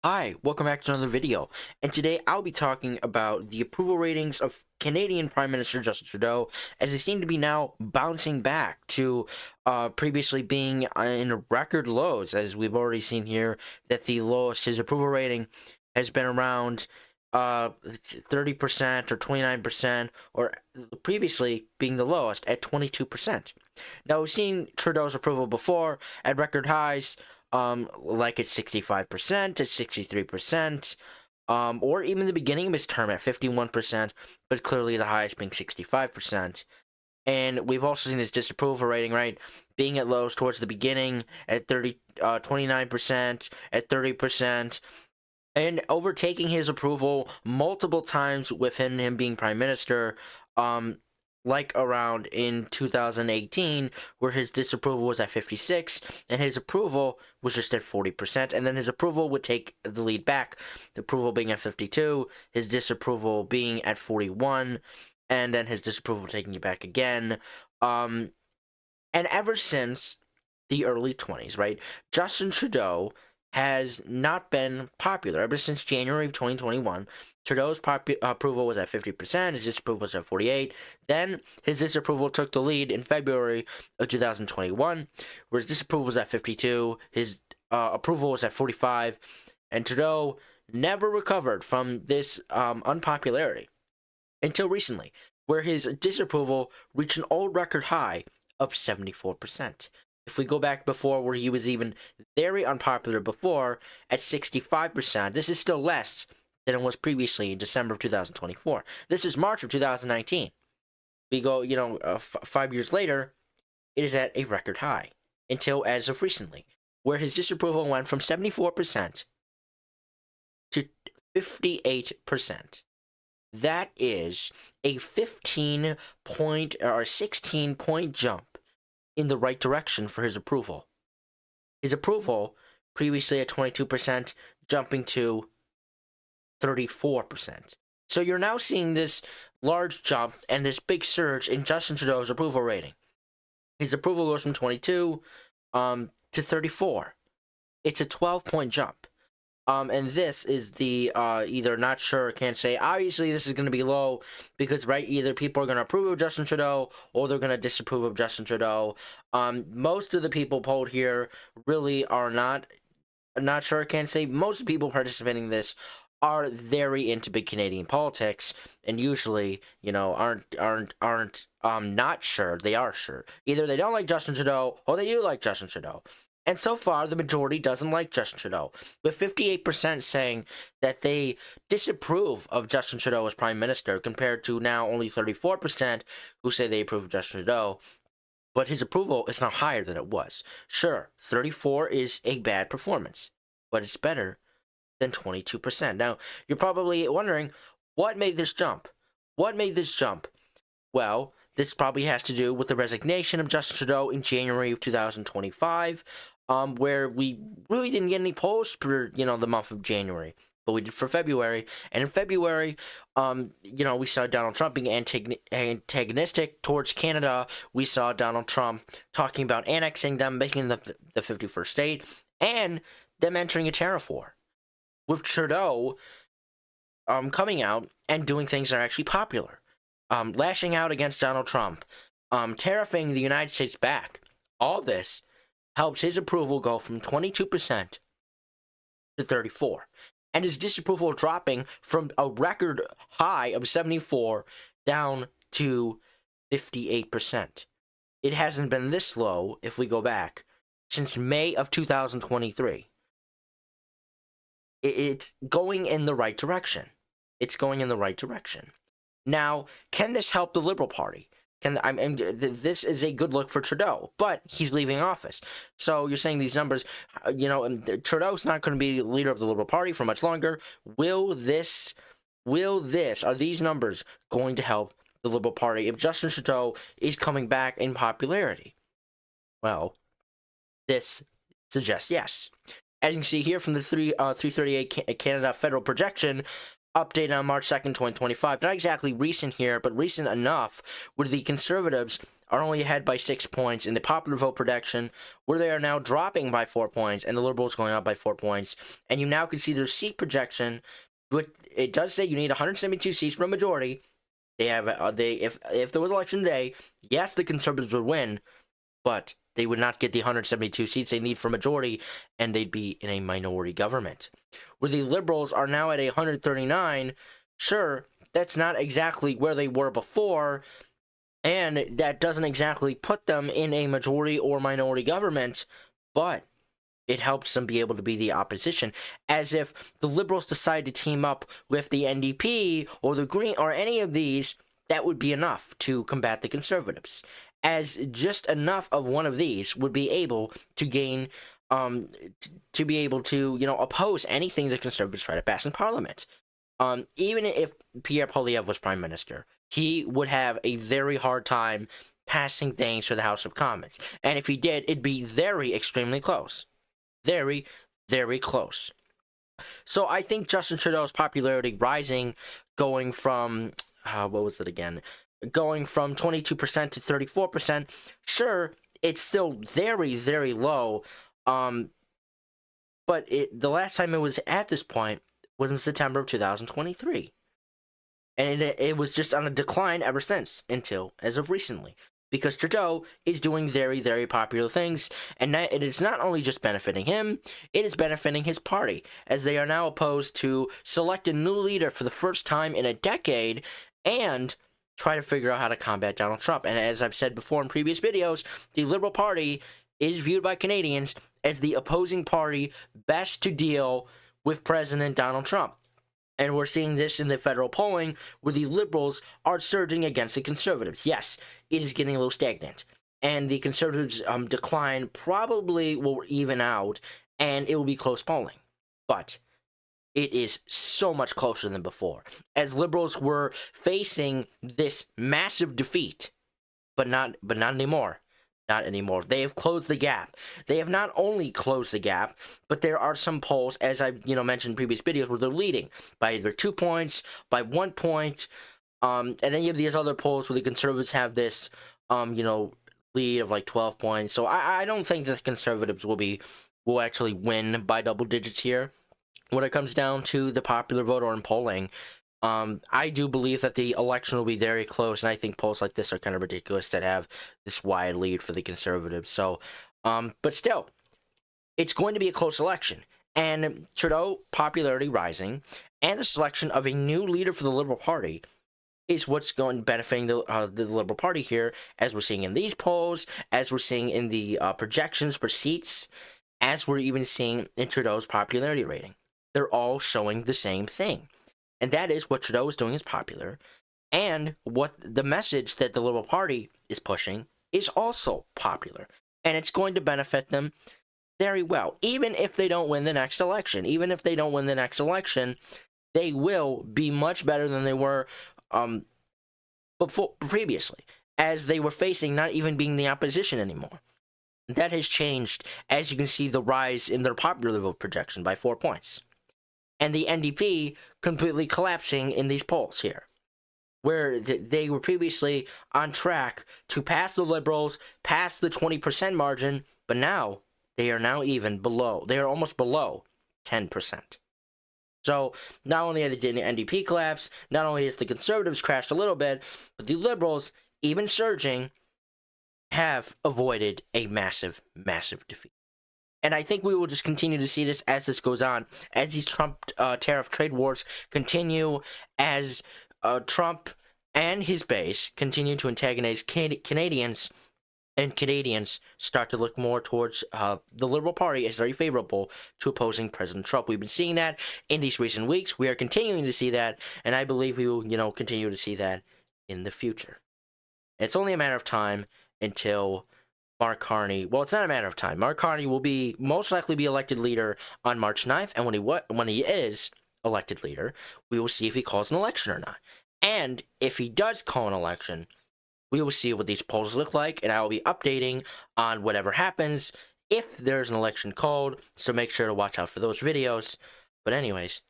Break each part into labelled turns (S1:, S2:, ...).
S1: Hi, welcome back to another video, and today I'll be talking about the approval ratings of Canadian Prime Minister Justin Trudeau, as they seem to be now bouncing back to previously being in record lows, as we've already seen here that the lowest, his approval rating has been around 30% or 29%, or previously being the lowest at 22%. Now, we've seen Trudeau's approval before at record highs, like at 65%, at 63%, or even the beginning of his term at 51%, but clearly the highest being 65%. And we've also seen his disapproval rating, right, being at lows towards the beginning at 29%, at 30%, and overtaking his approval multiple times within him being prime minister, like around in 2018, where his disapproval was at 56 and his approval was just at 40%, and then his approval would take the lead back, the approval being at 52, his disapproval being at 41, and then his disapproval taking it back again. And ever since the early 20s, right, Justin Trudeau has not been popular. Ever since January of 2021, Trudeau's approval was at 50%, his disapproval was at 48%. Then his disapproval took the lead in February of 2021, where his disapproval was at 52%, his approval was at 45%, and Trudeau never recovered from this unpopularity until recently, where his disapproval reached an old record high of 74%. If we go back before, where he was even very unpopular before, at 65%, this is still less than it was previously in December of 2024. This is March of 2019. We go, 5 years later, it is at a record high, until as of recently, where his disapproval went from 74% to 58%. That is a 15 point or 16 point jump in the right direction for his approval. His approval, previously at 22%, jumping to 34%. So you're now seeing this large jump and this big surge in Justin Trudeau's approval rating. His approval goes from 22 to 34. It's a 12-point jump. And this is the either not sure, can't say. Obviously, this is going to be low because, right, either people are going to approve of Justin Trudeau or they're going to disapprove of Justin Trudeau. Most of the people polled here really are not sure, can't say. Most people participating in this are very into big Canadian politics, and usually, aren't not sure. They are sure. Either they don't like Justin Trudeau or they do like Justin Trudeau. And so far, the majority doesn't like Justin Trudeau, with 58% saying that they disapprove of Justin Trudeau as Prime Minister, compared to now only 34% who say they approve of Justin Trudeau. But his approval is now higher than it was. Sure, 34 is a bad performance, but it's better than 22%. Now, you're probably wondering, what made this jump? What made this jump? Well, this probably has to do with the resignation of Justin Trudeau in January of 2025, where we really didn't get any polls for, the month of January, but we did for February. And in February, we saw Donald Trump being antagonistic towards Canada. We saw Donald Trump talking about annexing them, making them the 51st state, and them entering a tariff war, with Trudeau coming out and doing things that are actually popular. Lashing out against Donald Trump, tariffing the United States back. All this helps his approval go from 22% to 34%, and his disapproval dropping from a record high of 74 down to 58%. It hasn't been this low, if we go back, since May of 2023. It's going in the right direction. It's going in the right direction. Now, can this help the Liberal Party? This is a good look for Trudeau, but he's leaving office. So you're saying these numbers, Trudeau's not going to be the leader of the Liberal Party for much longer. Are these numbers going to help the Liberal Party if Justin Trudeau is coming back in popularity? Well, this suggests yes. As you can see here from the 338 Canada federal projection, updated on March 2nd, 2025. Not exactly recent here, but recent enough where the Conservatives are only ahead by 6 points in the popular vote prediction, where they are now dropping by 4 points, and the Liberals going up by 4 points. And you now can see their seat projection. It does say you need 172 seats for a majority. They have if there was election day, yes, the Conservatives would win, but they would not get the 172 seats they need for majority, and they'd be in a minority government. Where the Liberals are now at 139, sure, that's not exactly where they were before, and that doesn't exactly put them in a majority or minority government, but it helps them be able to be the opposition. As if the Liberals decide to team up with the NDP or the Green or any of these, that would be enough to combat the Conservatives. As just enough of one of these would be able to gain, to be able to, oppose anything the Conservatives try to pass in Parliament. Even if Pierre Poilievre was Prime Minister, he would have a very hard time passing things for the House of Commons. And if he did, it'd be extremely close. Very, very close. So I think Justin Trudeau's popularity rising, going from, what was it again? Going from 22% to 34%. Sure, it's still very, very low. But the last time it was at this point was in September of 2023. And it was just on a decline ever since, until as of recently. Because Trudeau is doing very, very popular things, and that it is not only just benefiting him, it is benefiting his party, as they are now opposed to select a new leader for the first time in a decade, and try to figure out how to combat Donald Trump. And as I've said before in previous videos, the Liberal Party is viewed by Canadians as the opposing party best to deal with President Donald Trump. And we're seeing this in the federal polling, where the Liberals are surging against the Conservatives. Yes, it is getting a little stagnant. And the Conservatives' decline probably will even out, and it will be close polling. But it is so much closer than before, as Liberals were facing this massive defeat. But not anymore. Not anymore. They have closed the gap. They have not only closed the gap, but there are some polls, as I've mentioned in previous videos, where they're leading by either 2 points, by 1 point, and then you have these other polls where the Conservatives have this, lead of like 12 points. So I don't think that the Conservatives will actually win by double digits here when it comes down to the popular vote or in polling. I do believe that the election will be very close, and I think polls like this are kind of ridiculous that have this wide lead for the Conservatives. So, but still, it's going to be a close election. And Trudeau popularity rising, and the selection of a new leader for the Liberal Party is what's going benefiting the Liberal Party here, as we're seeing in these polls, as we're seeing in the projections for seats, as we're even seeing in Trudeau's popularity rating. They're all showing the same thing. And that is what Trudeau is doing is popular, and what the message that the Liberal Party is pushing is also popular. And it's going to benefit them very well, even if they don't win the next election. Even if they don't win the next election, they will be much better than they were previously, as they were facing not even being the opposition anymore. That has changed, as you can see the rise in their popular vote projection by 4 points. And the NDP completely collapsing in these polls here, where they were previously on track to pass the Liberals, pass the 20% margin, but now they are now even below. They are almost below 10%. So not only did the NDP collapse, not only has the Conservatives crashed a little bit, but the Liberals, even surging, have avoided a massive, massive defeat. And I think we will just continue to see this as this goes on, as these Trump tariff trade wars continue, as Trump and his base continue to antagonize Canadians, and Canadians start to look more towards the Liberal Party as very favorable to opposing President Trump. We've been seeing that in these recent weeks. We are continuing to see that, and I believe we will, continue to see that in the future. It's only a matter of time until Mark Carney, well, it's not a matter of time. Mark Carney will most likely be elected leader on March 9th, and when he is elected leader, we will see if he calls an election or not. And if he does call an election, we will see what these polls look like, and I will be updating on whatever happens if there's an election called, so make sure to watch out for those videos. But anyways,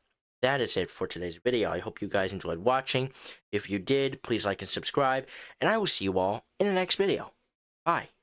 S1: that is it for today's video. I hope you guys enjoyed watching. If you did, please like and subscribe, and I will see you all in the next video. Bye.